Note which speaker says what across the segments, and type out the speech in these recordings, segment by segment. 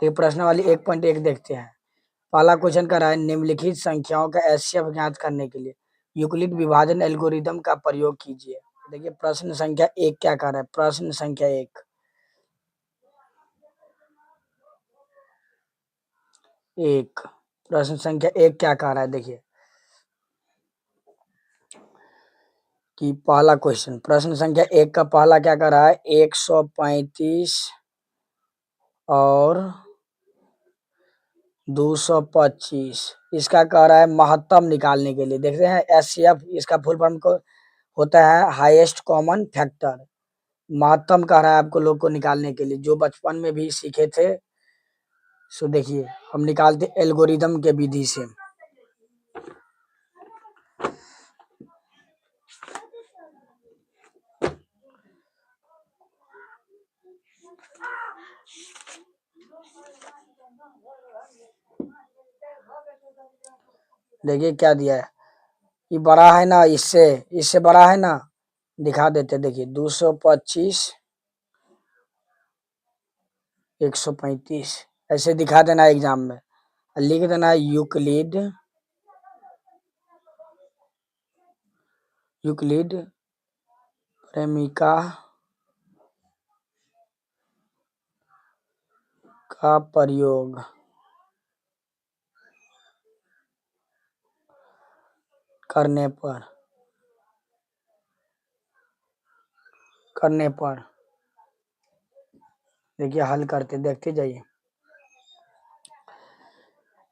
Speaker 1: तो प्रश्न वाली 1.1 देखते हैं। पहला क्वेश्चन कर रहा है, निम्नलिखित संख्याओं का एचसीएफ ज्ञात करने के लिए यूक्लिड विभाजन एल्गोरिदम का प्रयोग कीजिए। देखिए प्रश्न संख्या 1 क्या कर रहा है। प्रश्न संख्या 1 प्रश्न संख्या 1 क्या कह रहा है। देखिए कि पहला क्वेश्चन प्रश्न संख्या 1 का पहला क्या कर रहा है, 135 और 225 इसका कह रहा है महत्तम निकालने के लिए। देख रहे हैं एचसीएफ, इसका फुल फॉर्म को होता है हाईएस्ट कॉमन फैक्टर। महत्तम कह रहा है आपको लोग को निकालने के लिए, जो बचपन में भी सीखे थे। सो देखिए हम निकालते एल्गोरिदम के विधि से। देखिए क्या दिया है, ये बड़ा है ना, इससे बड़ा है ना, दिखा देते। देखिए 225 135 ऐसे दिखा देना एग्जाम में, लिख देना है यूक्लिड प्रेमिका का प्रयोग करने पर देखिए हल करते देखते जाइए।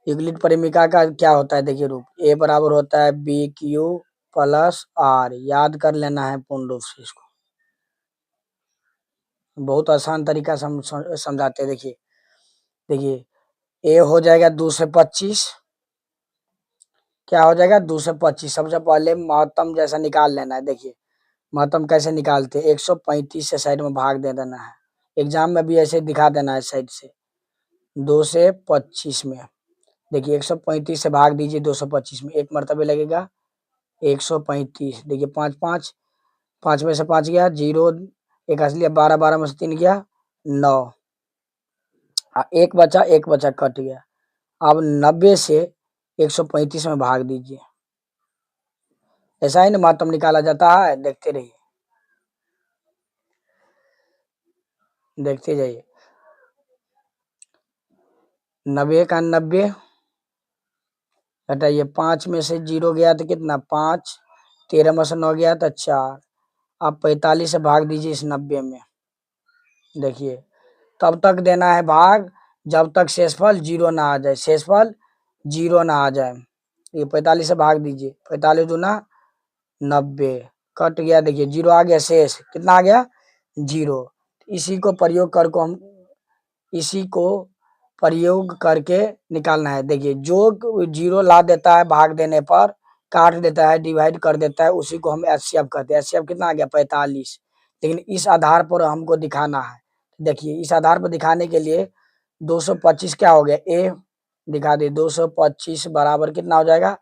Speaker 1: यूक्लिड परिमिका का क्या होता है, देखिए रूप ए बराबर होता है बी क्यू प्लस आर। याद कर लेना है पूर्ण रूप से इसको, बहुत आसान तरीका से हम समझाते हैं। देखिए ए हो जाएगा 2 से 25, क्या हो जाएगा 2 से 25। सबसे पहले महत्तम जैसा निकाल लेना है। देखिए महत्तम कैसे निकालते हैं, 135 से साइड में भाग दे देना है। एग्जाम में भी ऐसे दिखा देना है साइड से 2 से 25 में। देखिए 135 से भाग दीजिए 225 में, एक मरतबे लगेगा 135। देखिए 5 5 5 में से 5 गया 0, एक असली 12 12 में से 3 गया 9, एक बचा कट गया। अब 90 से 135 में भाग दीजिए। ऐसा ही ना महत्तम निकाला जाता है। देखते रहिए, देखते जाइए। 90 का 90 हटाइए, 5 में से 0 गया तो कितना 5, 13 में से 9 गया तो 4। अब 45 से भाग दीजिए इस 90 में। देखिए तब तक देना है भाग जब तक शेषफल 0 ना आ जाए, शेषफल 0 ना आ जाए। ये 45 से भाग दीजिए, 45 दूना 90 कट गया। देखिए 0 आ गया, शेष कितना आ गया 0। इसी को प्रयोग करके निकालना है। देखिए जो 0 ला देता है भाग देने पर, काट देता है, डिवाइड कर देता है, उसी को हम एचसीएफ कहते हैं। एचसीएफ कितना आ गया 45। लेकिन इस आधार पर हमको दिखाना है। देखिए इस आधार पर दिखाने के लिए 225 क्या हो गया, ए दिखा दे। 225 बराबर कितना हो जाएगा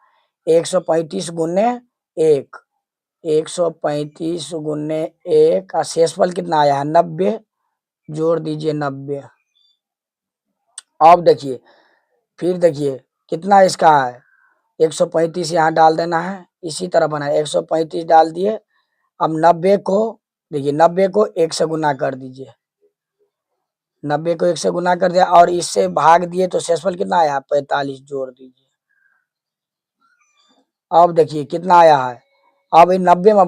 Speaker 1: 135 गुने 1, 135 गुने 1 का शेषफल कितना आया है 90, जोड़ दीजिए 90। अब देखिए फिर देखिए कितना इसका है 135 यहाँ डाल देना है, इसी तरह बना 135 डाल दिए। अब 90 को देखिए 90 को 1 से गुना कर दीजिए, 90 को 1 से गुना कर दिया और इससे भाग दिए तो शेषफल कितना आया 45, जोड़ दीजिए। अब देखिए कितना आया है, अब 90 में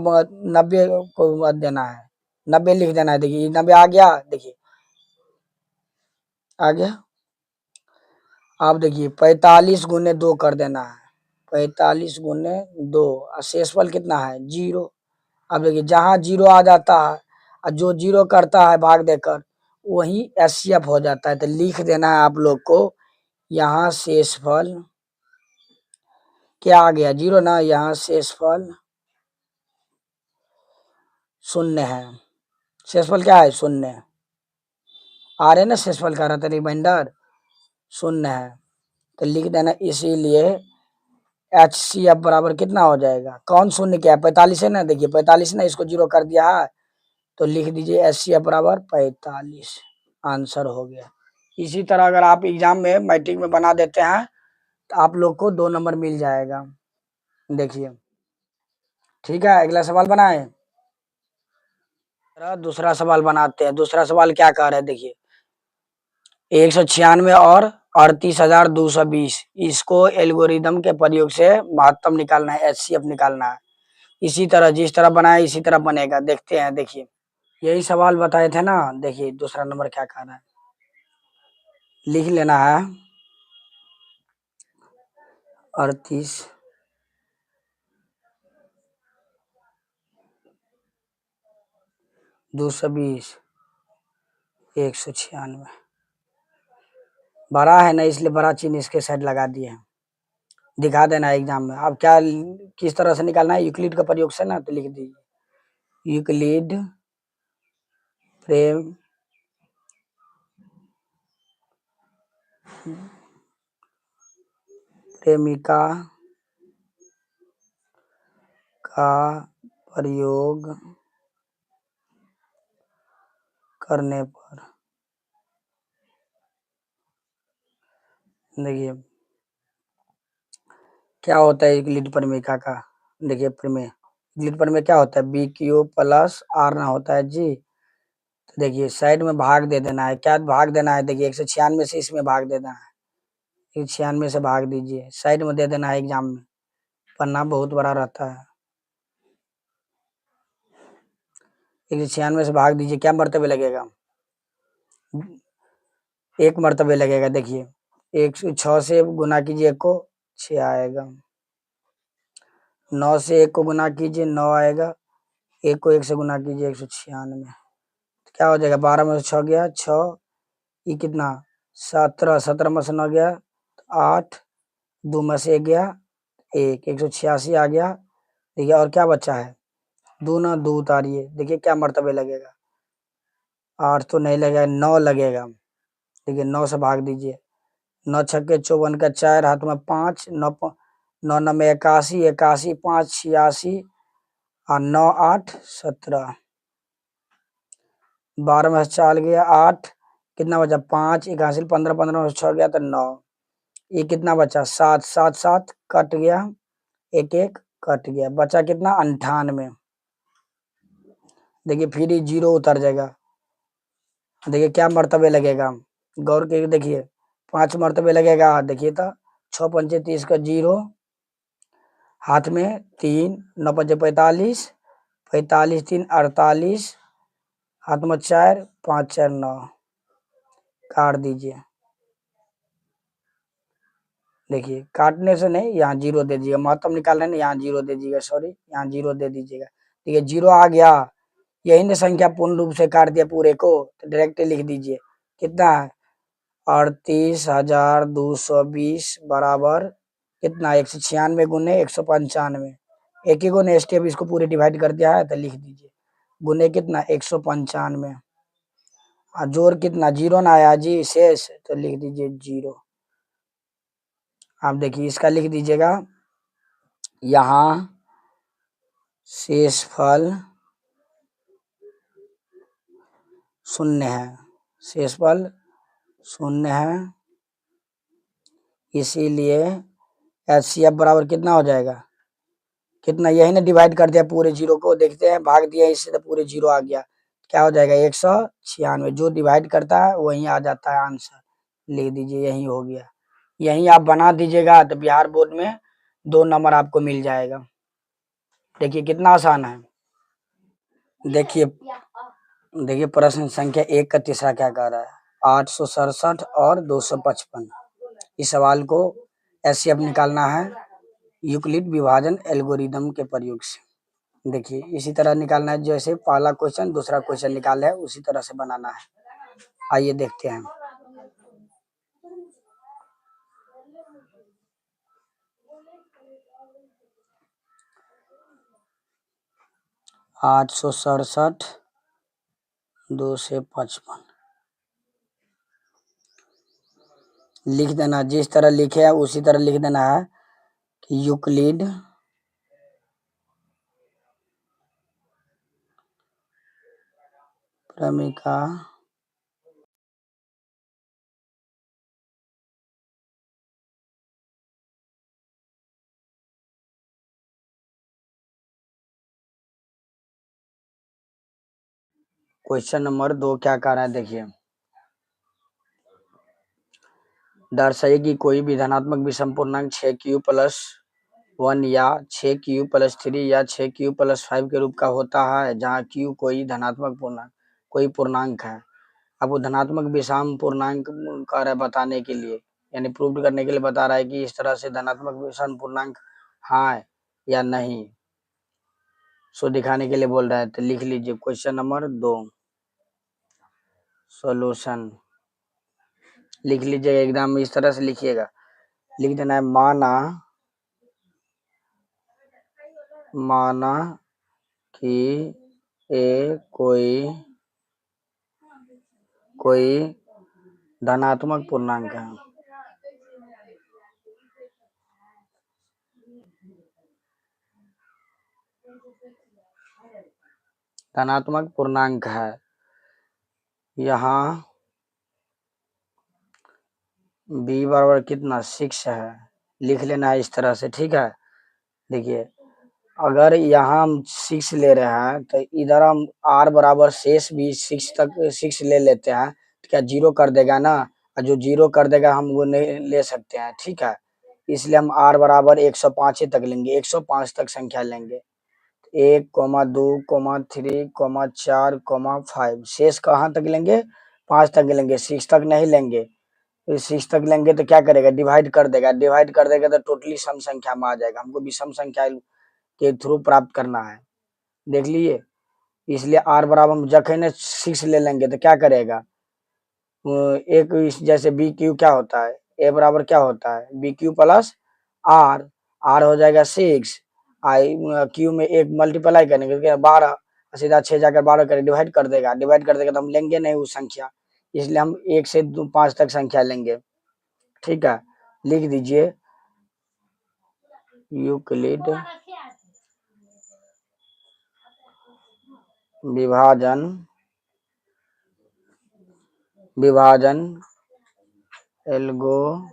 Speaker 1: 90 को मत देना है, 90 लिख देना है। देखिए 90 आ गया, देखिए आ गया। अब देखिए 45 गुने 2 कर देना है, 45 गुने 2 और शेषफल कितना है 0। अब देखिए जहां 0 आ जाता है और जो 0 करता है भाग देकर वही एचसीएफ हो जाता है। तो लिख देना है आप लोग को, यहाँ शेषफल क्या आ गया 0 ना, यहाँ शेषफल 0 है। शेषफल क्या है 0, आ रहे ना शेषफल का रहता रिमाइंडर 0 है। तो लिख देना, इसीलिए एचसीएफ बराबर कितना हो जाएगा, कौन 0 क्या है 45 है ना। देखिए 45 ना, इसको 0 कर दिया है तो लिख दीजिए एचसीएफ बराबर 45, आंसर हो गया। इसी तरह अगर आप एग्जाम में मैट्रिक में बना देते हैं तो आप लोग को 2 नंबर मिल जाएगा। देखिए, ठीक है, अगला सवाल बनाएं। दूसरा सवाल बनाते हैं। दूसरा सवाल क्या कह रहा है देखिए, 196 और 38,220 इसको एल्गोरिदम के प्रयोग से महत्तम निकालना है, एचसीएफ निकालना है। इसी तरह जिस तरह बनाए इसी तरह बनेगा। देखते हैं, देखिए यही सवाल बताए थे ना। देखिए दूसरा नंबर क्या कह रहा है, लिख लेना है। 38 220 196 बड़ा है ना, इसलिए बड़ा चिन्ह इसके साइड लगा दिए हैं। दिखा देना एग्जाम में। अब क्या किस तरह से निकालना है, यूक्लिड का प्रयोग से ना, तो लिख दीजिए यूक्लिड प्रेम प्रेमिका का प्रयोग करने पर देखिए क्या होता है यूक्लिड प्रमेय का। देखिए प्रमेय, यूक्लिड प्रमेय क्या होता है, बी क्यू प्लस आर ना होता है जी। तो देखिए साइड में भाग दे देना है। क्या भाग देना है, देखिए 196 से इसमें भाग देना है। 196 से भाग दीजिए, साइड में दे देना है। एग्जाम में पन्ना बहुत बड़ा रहता है। 196 से भाग दीजिए, क्या मर्तबे लगेगा, 1 मर्तबे लगेगा। देखिए 106 से गुना कीजिए 1 को 6 आएगा। 9 से 1 को गुना कीजिए 9 आएगा। 1 को 1 से गुना कीजिए 196। तो क्या हो जाएगा, 12 में से 6 गया 6, ये कितना 17, 17 में से 9 गया 8, 2 में से 1 गया 1, 186 आ गया। देखिए और क्या बचा है, 2 ना 2 उतारिए, देखिए क्या मर्तबे लगेगा, 8 तो नहीं लगेगा, 9 लगेगा। देखिए 9 से भाग दीजिए, 9 छक्के 54 का 4 हाथ में 5, 9 9 9 में 81, 81 5 86 और 9 8 17। 12 में से 4 गया 8, कितना बचा 5, 81 15 15 में से 6 गया तो 9, ये कितना बचा 7, 7 7 कट गया, 1 1 कट गया, बचा कितना 98। देखिए फिर ये 0 उतर जाएगा। देखिए क्या मर्तबे लगेगा, गौर के देखिए 5 मर्तबे लगेगा। देखिए तो 6 पंचे 30 का 0, हाथ में 3, 9 पंचे 45, 45 3 48, हाथ में 4, 5 4 9, काट दीजिए। देखिए काटने से नहीं, यहाँ 0 दे दीजिएगा, महत्तम निकालना है ना, यहाँ 0 दे दीजिएगा, सॉरी यहाँ 0 दे दीजिएगा। देखिए 0 आ गया, यही ने संख्या पूर्ण रूप से काट दिया पूरे को, तो डायरेक्ट लिख दीजिए कितना है 38,220 बराबर कितना 196 गुने 195। एक ही गुने स्टेप इसको पूरे डिवाइड कर दिया है, तो लिख दीजिए गुने कितना 195 और जोड़ कितना 0 ना आया जी शेष, तो लिख दीजिए 0। आप देखिए इसका लिख दीजिएगा, यहाँ शेषफल शून्य है, शेषफल शून्य है, इसीलिए एचसीएफ बराबर कितना हो जाएगा, कितना, यही ने डिवाइड कर दिया पूरे 0 को, देखते हैं भाग दिया इससे तो पूरे 0 आ गया। क्या हो जाएगा 196, जो डिवाइड करता है वही आ जाता है आंसर, लिख दीजिए यही हो गया। यही आप बना दीजिएगा तो बिहार बोर्ड में 2 नंबर आपको मिल जाएगा। देखिए कितना आसान है। देखिए देखिए प्रश्न संख्या 1 का तीसरा क्या कह रहा है, 867 और 255। इस सवाल को एचसीएफ निकालना है यूक्लिड विभाजन एल्गोरिदम के प्रयोग से। देखिए इसी तरह निकालना है, जैसे पहला क्वेश्चन दूसरा क्वेश्चन निकाला है उसी तरह से बनाना है। आइए देखते हैं। आठ सौ सड़सठ 255 लिख देना, जिस तरह लिखे है उसी तरह लिख देना है कि यूक्लिड प्रमेय का क्वेश्चन नंबर 2 क्या कह रहा है देखिए, दर्शाइए कि कोई भी धनात्मक विषम पूर्णांक 6q+1 या 6q+3 या 6q+5 के रूप का होता है, जहाँ q कोई धनात्मक पूर्णांक है। अब वो धनात्मक विषम पूर्णांक कर है बताने के लिए, यानी प्रूव करने के लिए बता रहा है कि इस तरह से धनात्मक विषम पूर्णांक है या नहीं, सो दिखाने के लिए बोल रहा है। तो लिख लीजिए क्वेश्चन नंबर 2 सॉल्यूशन लिख लीजिएगा, एकदम इस तरह से लिखिएगा, लिख देना है माना कि ए कोई धनात्मक पूर्णांक है। धनात्मक पूर्णांक है, यहाँ b बराबर कितना 6 है, लिख लेना है इस तरह से, ठीक है। देखिए अगर यहाँ हम 6 ले रहे हैं तो इधर हम r बराबर शेष भी 6 ले लेते हैं, तो क्या 0 कर देगा ना, और जो 0 कर देगा हम वो नहीं ले सकते हैं, ठीक है। इसलिए हम r बराबर 105 तक लेंगे, 105 तक संख्या लेंगे। 1, 2, 3, 4, 5 शेष कहाँ तक लेंगे, 5 तक लेंगे, 6 तक नहीं लेंगे। 6 तक लेंगे तो क्या करेगा, डिवाइड कर देगा, तो टोटली सम संख्या में आ जाएगा। हमको विषम संख्या के थ्रू प्राप्त करना है, देख लिए। इसलिए r बराबर हम जखन 6 ले लेंगे तो क्या करेगा, एक जैसे बी क्यू क्या होता है, ए बराबर क्या होता है B Q plus R, R हो जाएगा 6, आई क्यू में एक मल्टीप्लाई करेंगे 12, सीधा 6 जाकर 12 करें, डिवाइड कर देगा तो हम लेंगे नहीं वो संख्या, इसलिए हम 1 से 5 तक संख्या लेंगे, ठीक है। लिख दीजिए यूक्लिड विभाजन एल्गोरिदम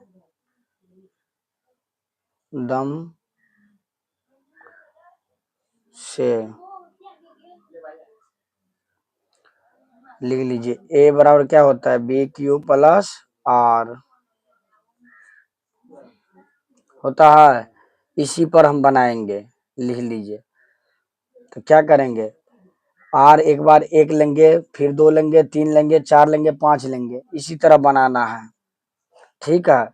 Speaker 1: से लिख लीजिए ए बराबर क्या होता है बी क्यू प्लस आर होता है, इसी पर हम बनाएंगे, लिख लीजिए। तो क्या करेंगे, आर एक बार 1 लेंगे, फिर 2 लेंगे, 3 लेंगे, 4 लेंगे, 5 लेंगे, इसी तरह बनाना है, ठीक है।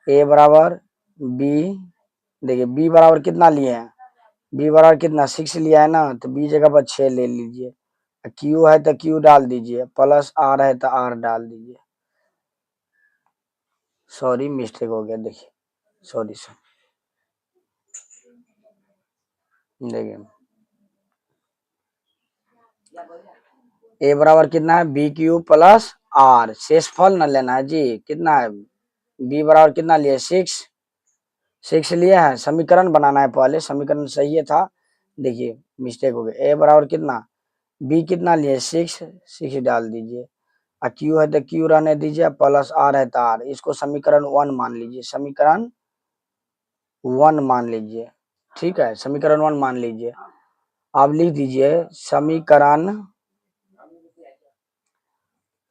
Speaker 1: ए बराबर बी, देखिए बी बराबर कितना लिए हैं, बी बराबर कितना 6 लिया है ना, तो बी जगह पर 6 ले लीजिए, क्यू है तो क्यू डाल दीजिए, प्लस आर है तो आर डाल दीजिए। सॉरी मिस्टेक हो गया, देखिए सॉरी सर, देखिए ए बराबर कितना है बी क्यू प्लस आर, शेषफल न लेना है जी, कितना है बी बराबर कितना लिए 6 लिए हैं, समीकरण बनाना है, पहले समीकरण सही है था, देखिए मिस्टेक हो गया। ए बराबर कितना बी कितना लिए 6 डाल दीजिए, और क्यू है तो क्यू रहने दीजिए, प्लस आर है तो आर, इसको समीकरण 1 मान लीजिए, समीकरण 1 मान लीजिए, ठीक है, समीकरण 1 मान लीजिए। आप लिख दीजिए समीकरण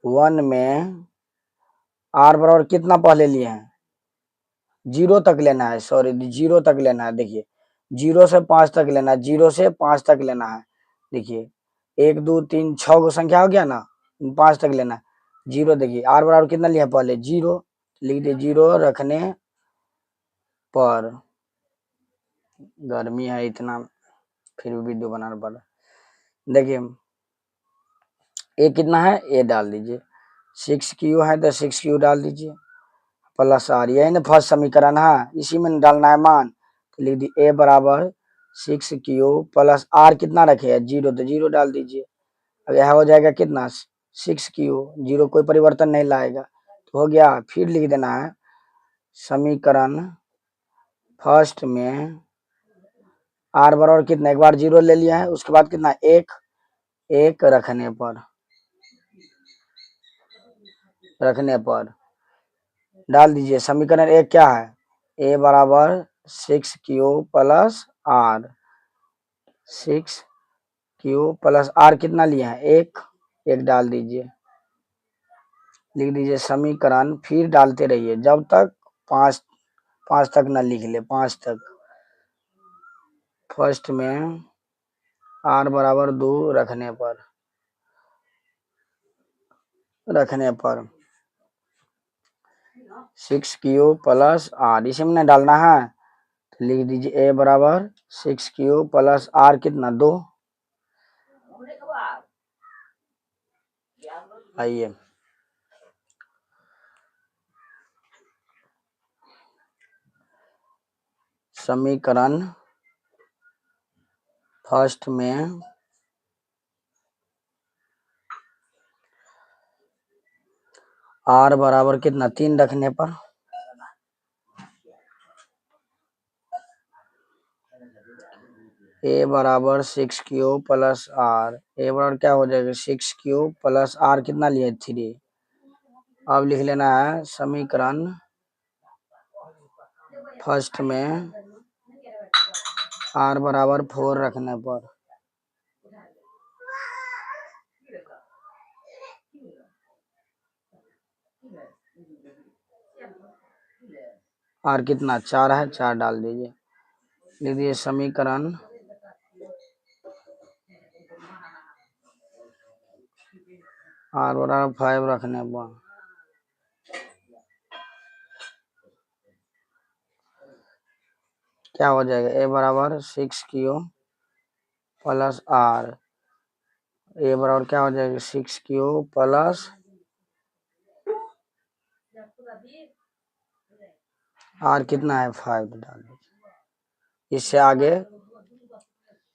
Speaker 1: 1 में आर बराबर कितना पहले लिए हैं, 0 तक लेना है, सॉरी 0 तक लेना है, देखिए 0 से 5 तक लेना है, 0 से 5 तक लेना है, देखिए 1 2 3 6 को संख्या हो गया ना, 5 तक लेना है, 0 देखिए आर बराबर कितना लिया पहले 0, लिख दिए 0 रखने पर, गर्मी है इतना फिर भी वीडियो बनाना पड़ा, देखिए ए कितना है ए डाल दीजिए, 6 क्यू है तो 6 क्यू डाल दीजिए, प्लस आर, यही ना फर्स्ट समीकरण है, इसी में डालना है मान, तो लिख दी ए बराबर 6 क्यू प्लस आर कितना रखे 0, तो 0 डाल दीजिए। अब यह हो जाएगा कितना 6 क्यू, 0 कोई परिवर्तन नहीं लाएगा, तो हो गया। फिर लिख देना है समीकरण फर्स्ट में आर बराबर कितना, एक बार 0 ले लिया है, उसके बाद कितना 1 रखने पर डाल दीजिए, समीकरण 1 क्या है ए बराबर 6 Q plus R, 6 Q plus R कितना लिए हैं, एक डाल दीजिए, लिख दीजिए समीकरण, फिर डालते रहिए जब तक पांच तक न लिख ले, 5 तक। फर्स्ट में आर बराबर 2 रखने पर 6 क्यू प्लस आर इसी में डालना है, तो लिख दीजिए ए बराबर 6 क्यू प्लस आर कितना 2। आइए समीकरण फर्स्ट में आर बराबर कितना 3 रखने पर ए बराबर 6 क्यू प्लस आर, ए बराबर क्या हो जाएगा 6 क्यू प्लस आर कितना लिए 3। अब लिख लेना है समीकरण फर्स्ट में आर बराबर 4 रखने पर आर कितना 4 है, 4 डाल दीजिए, लिख दीजिए समीकरण आर बराबर 5 रखने पर क्या हो जाएगा, ए बराबर 6 क्यू प्लस आर, ए बराबर क्या हो जाएगा 6 क्यू प्लस आर कितना है 5 डाल दीजिए। इससे आगे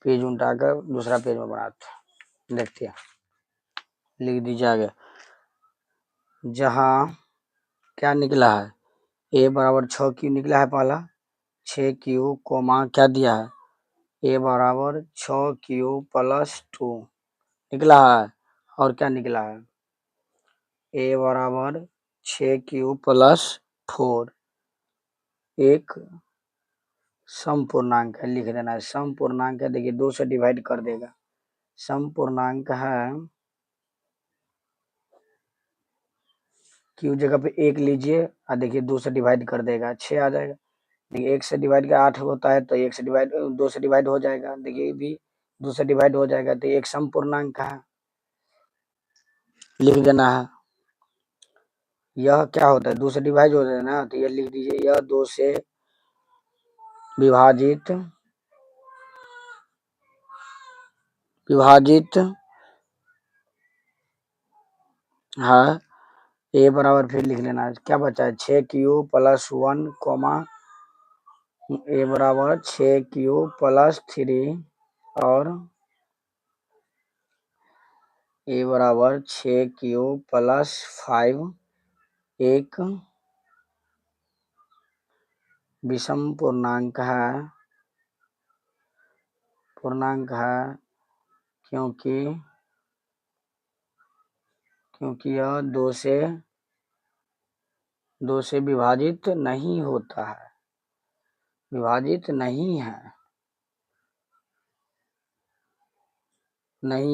Speaker 1: पेज उल्टाकर दूसरा पेज में बनाते हैं, देखते हैं, लिख दीजिए आगे। जहाँ क्या निकला है, ए बराबर 6 क्यू निकला है पहला, 6 क्यू कोमा क्या दिया है, ए बराबर 6 क्यू प्लस 2 निकला है, और क्या निकला है ए बराबर 6 क्यू प्लस 4, एक समपूर्णांक है, लिख देना है समपूर्णांक है। देखिए 2 से डिवाइड कर देगा, समपूर्णांक है, क्यू जगह पे 1 लीजिए और देखिए 2 से डिवाइड कर देगा 6 आ जाएगा। देखिए 1 से डिवाइड का 8 होता है, तो 1 से डिवाइड 2 से डिवाइड हो जाएगा, देखिए ये भी 2 से डिवाइड हो जाएगा, तो एक समपूर्णांक है, लिख देना है। यह क्या होता है 2 से डिवाइड हो जाए ना, तो ये लिख दीजिए यह 2 से विभाजित है। ए बराबर फिर लिख लेना है, क्या बचा है 6 क्यू प्लस 1 कोमा ए बराबर 6 क्यू प्लस 3 और ए बराबर 6 क्यू प्लस 5 एक विषम पूर्णांक है, क्योंकि यह 2 से विभाजित नहीं होता है, विभाजित नहीं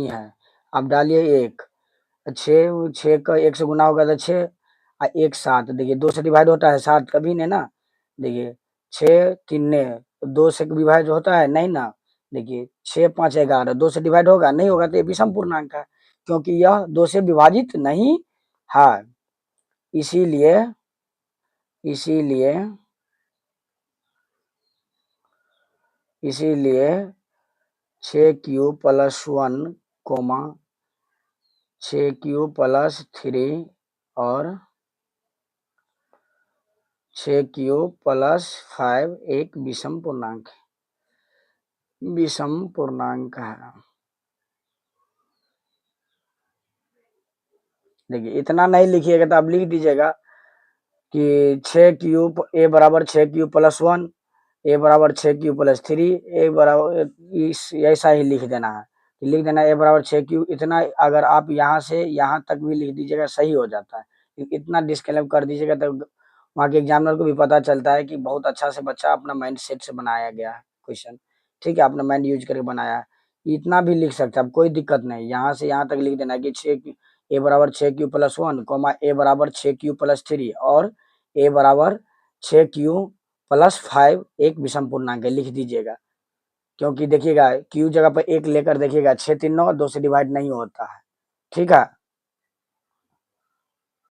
Speaker 1: है। अब डालिए 1, 6 का 1 से गुना होगा तो 6 और 1 7, देखिए 2 से डिवाइड होता है 7 कभी नहीं ना, देखिए 6 3 2 से विभाजित होता है नहीं ना, देखिए 6 5 11 2 से डिवाइड होगा नहीं होगा, तो ये विषम पूर्णांक है, क्योंकि यह 2 से विभाजित नहीं है। इसीलिए 6 Q plus 1 comma 6 Q plus 3 और 6 क्यू प्लस 5 एक विषम पूर्णांक है। देखिए इतना नहीं लिखिएगा, तो आप लिख दीजिएगा कि 6 क्यू ए बराबर 6 क्यू प्लस 1, ए बराबर 6 क्यू प्लस 3, ए बराबर ऐसा ही लिख देना है, लिख देना ए बराबर 6 क्यू। इतना अगर आप यहाँ से यहाँ तक भी लिख दीजिएगा सही हो जाता है, इतना डिस्क्लेम कर दीजिएगा, तो वहाँ के एग्जामिनर को भी पता चलता है कि बहुत अच्छा से बच्चा अपना माइंड सेट से बनाया गया है क्वेश्चन, ठीक है, अपना माइंड यूज करके बनाया है। इतना भी लिख सकते हैं, अब कोई दिक्कत नहीं, यहाँ से यहाँ तक लिख देना कि ए बराबर 6q+1 कॉमा ए बराबर 6q+3 और ए बराबर 6q+5 एक विषम पूर्णांक है, लिख दीजिएगा। क्योंकि देखिएगा q जगह पर 1 लेकर देखिएगा 6 3 9 2 से डिवाइड नहीं होता है, ठीक है।